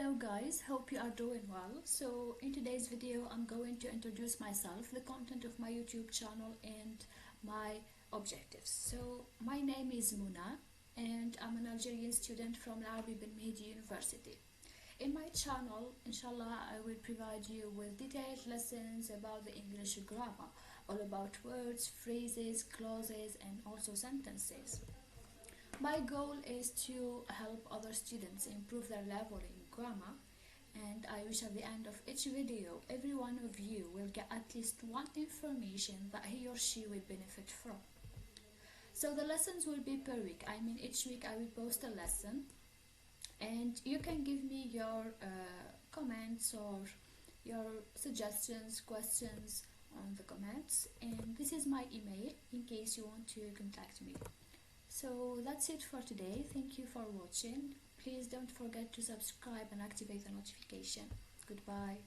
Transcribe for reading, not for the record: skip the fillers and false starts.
Hello guys, hope you are doing well. So in today's video I'm going to introduce myself, the content of my YouTube channel and my objectives. So my name is Muna and I'm an Algerian student from Al Arabi Ben Mehdi University. In my channel, inshallah, I will provide you with detailed lessons about the English grammar, all about words, phrases, clauses and also sentences. My goal is to help other students improve their level in grammar, and I wish at the end of each video every one of you will get at least one information that he or she will benefit from. So the lessons will be per week. I mean, each week I will post a lesson and you can give me your comments or your suggestions, questions on the comments, and this is my email in case you want to contact me. So that's it for today. Thank you for watching. Please don't forget to subscribe and activate the notification. Goodbye.